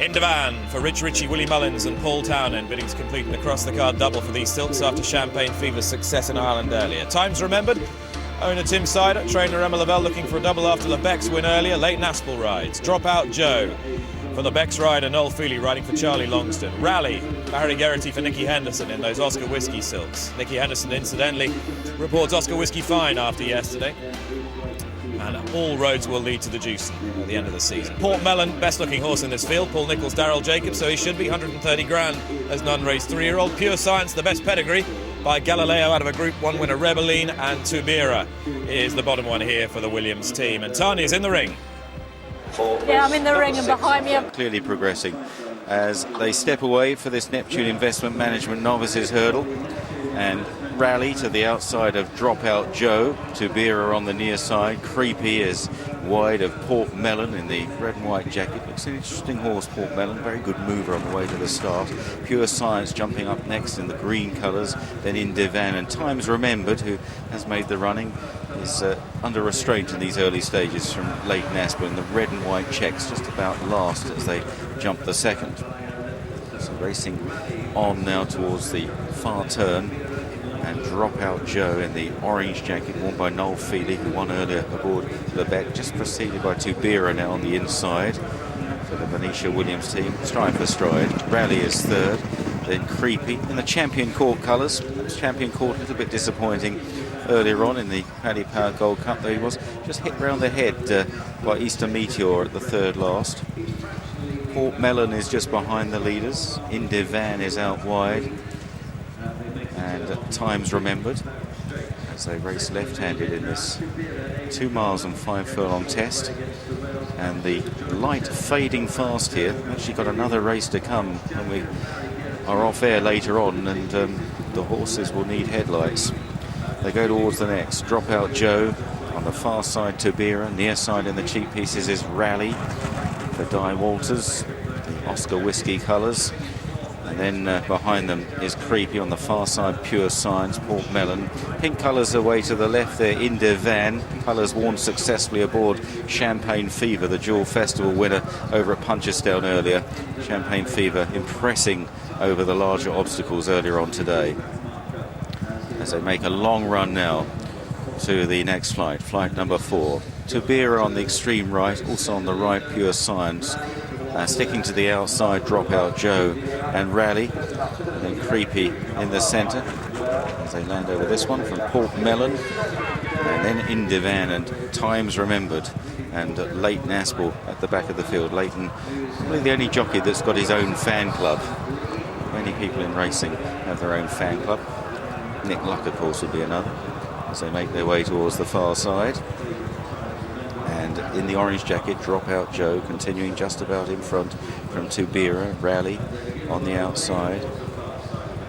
Indevan for Richie, Willie Mullins and Paul Townend. Biddings complete and across the card double for these Silks after Champagne Fever's success in Ireland earlier. Times Remembered. Owner Tim Sider, trainer Emma Lavelle looking for a double after Lebec's win earlier. Leighton Aspel rides. Dropout Joe for Lebec's rider. Noel Feely riding for Charlie Longston. Rally, Barry Geraghty for Nicky Henderson in those Oscar Whiskey Silks. Nicky Henderson, incidentally, reports Oscar Whiskey fine after yesterday. And all roads will lead to the Juicing at the end of the season. Port Melon, best looking horse in this field. Paul Nicholls, Daryl Jacobs, so he should be 130 grand as an unraced 3-year-old. Pure Science, the best pedigree by Galileo out of a Group 1 winner, Rebelline, and Tubira is the bottom one here for the Williams team. And Tanya's in the ring. Yeah, I'm in the ring and behind me. Clearly progressing as they step away for this Neptune Investment Management Novices hurdle. And Rally to the outside of Dropout Joe. Tubira on the near side. Creepy is wide of Port Melon in the red and white jacket. Looks an interesting horse, Port Melon. Very good mover on the way to the start. Pure Science jumping up next in the green colours. Then Indevan and Times Remembered, who has made the running, is under restraint in these early stages from Leighton Aspel in the red and white checks, just about last as they jump the second. So racing on now towards the far turn. And Dropout Joe in the orange jacket worn by Noel Feely, who won earlier aboard Lebec, just preceded by Tubira now on the inside for the Venetia Williams team. Stride for stride. Rally is third, then Creepy in the Champion Court colours. Champion Court a little bit disappointing earlier on in the Paddy Power Gold Cup, though he was just hit round the head by Easter Meteor at the third last. Port Melon is just behind the leaders. Indevan is out wide. And Times Remembered as they race left-handed in this 2 miles and 5 furlong test. And the light fading fast here. Actually got another race to come when we are off air later on, and the horses will need headlights. They go towards the next. Dropout Joe on the far side, Tubira. Near side in the cheap pieces is Rally for Di Walters, the Oscar Whiskey colours. And then behind them is Creepy on the far side, Pure Science, Port Melon. Pink colours away to the left there, Indevan. Colours worn successfully aboard Champagne Fever, the dual festival winner over at Punchestown earlier. Champagne Fever impressing over the larger obstacles earlier on today. As they make a long run now to the next flight, flight number 4. Tubira on the extreme right, also on the right, Pure Science. Sticking to the outside, Dropout Joe and Rally, and then Creepy in the centre as they land over this one from Port Melon, and then Indevan and Times Remembered, and Leighton Aspel at the back of the field. Leighton, probably the only jockey that's got his own fan club. Many people in racing have their own fan club. Nick Luck, of course, would be another, as they make their way towards the far side. And in the orange jacket, Dropout Joe continuing just about in front from Tubira. Rally on the outside.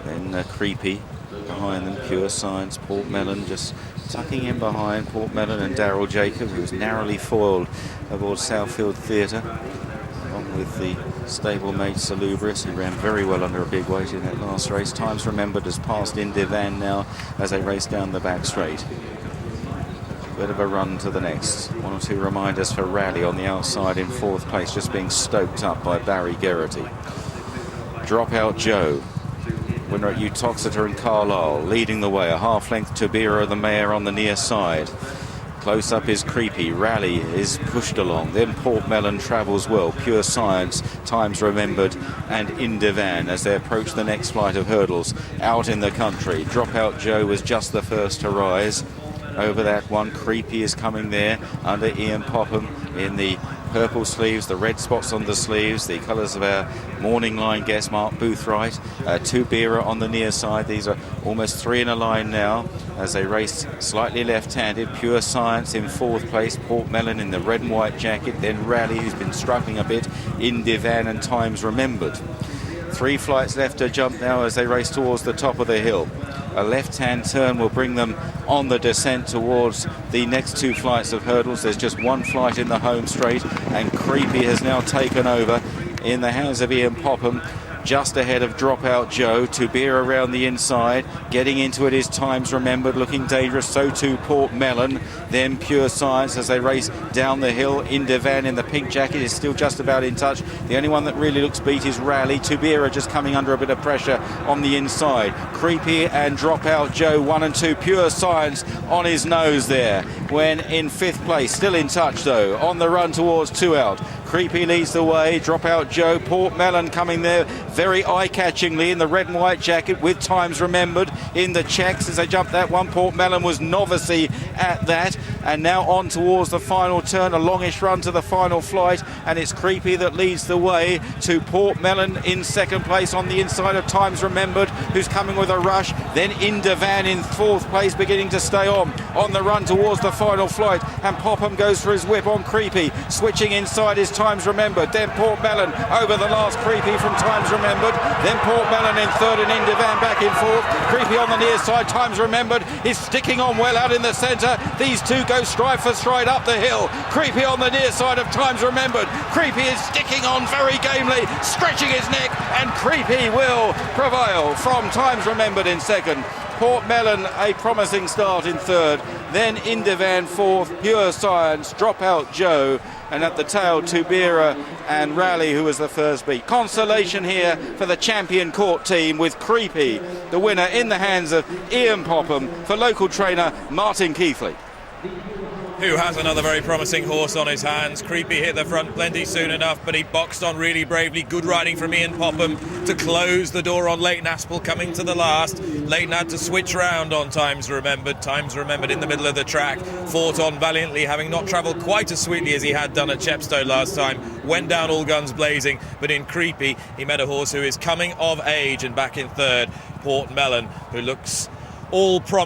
Then Creepy behind them. Pure Science, Port Melon just tucking in behind Port Melon and Daryl Jacob, who was narrowly foiled aboard Southfield Theatre, along with the stablemate Salubrious, who ran very well under a big weight in that last race. Times Remembered has passed Indevan now as they race down the back straight. Bit of a run to the next. 1 or 2 reminders for Rally on the outside in 4th place, just being stoked up by Barry Geraghty. Dropout Joe, winner at Uttoxeter and Carlisle, leading the way. A half-length Tubira, the mare, on the near side. Close up is Creepy. Rally is pushed along. Then Port Melon travels well. Pure Science, Times Remembered, and Indevan as they approach the next flight of hurdles out in the country. Dropout Joe was just the first to rise over that one. Creepy is coming there under Ian Popham in the purple sleeves, the red spots on the sleeves, the colours of our morning line guest Mark Boothright. Tubira on the near side. These are almost 3 in a line now as they race slightly left-handed. Pure Science in 4th place, Port Melon in the red and white jacket, then Rally, who's been struggling a bit, Indevan and Times Remembered. 3 flights left to jump now as they race towards the top of the hill. A left-hand turn will bring them on the descent towards the next 2 flights of hurdles. There's just 1 flight in the home straight, and Creepy has now taken over in the hands of Ian Popham. just ahead of Dropout Joe. Tubira around the inside. Getting into it is Times Remembered, looking dangerous. So too Port Melon. Then Pure Science as they race down the hill. Indevan in the pink jacket is still just about in touch. The only one that really looks beat is Rally. Tubira just coming under a bit of pressure on the inside. Creepy and Dropout Joe, 1 and 2. Pure Science on his nose there. When in 5th place, still in touch though, on the run towards 2 out. Creepy leads the way. Dropout Joe. Port Melon coming there very eye-catchingly in the red and white jacket with Times Remembered in the checks as they jump that one. Port Melon was Novices at that, and now on towards the final turn, a longish run to the final flight, and it's Creepy that leads the way to Port Melon in 2nd place on the inside of Times Remembered, who's coming with a rush. Then Indevan in 4th place, beginning to stay on the run towards the final flight, and Popham goes for his whip on Creepy. Switching inside is Times Remembered. Then Port Melon over the last Creepy from Times Remembered. Then Port Melon in 3rd and Indevan back in 4th. Creepy on the near side. Times Remembered is sticking on well out in the centre. These two go stride for stride up the hill. Creepy on the near side of Times Remembered. Creepy is sticking on very gamely, stretching his neck, and Creepy will prevail from Times Remembered in 2nd. Port Melon a promising start in 3rd. Then Indevan 4th. Pure Science, Dropout Joe, and at the tail Tubira and Rally, who was the first beat. Consolation here for the champion court team with Creepy, the winner, in the hands of Ian Popham for local trainer Martin Keithley. Who has another very promising horse on his hands. Creepy hit the front plenty soon enough, but he boxed on really bravely. Good riding from Ian Popham to close the door on Leighton Aspel coming to the last. Leighton had to switch round on Times Remembered. Times Remembered in the middle of the track, fought on valiantly, having not travelled quite as sweetly as he had done at Chepstow last time. Went down all guns blazing, but in Creepy he met a horse who is coming of age, and back in 3rd, Port Melon, who looks all promising.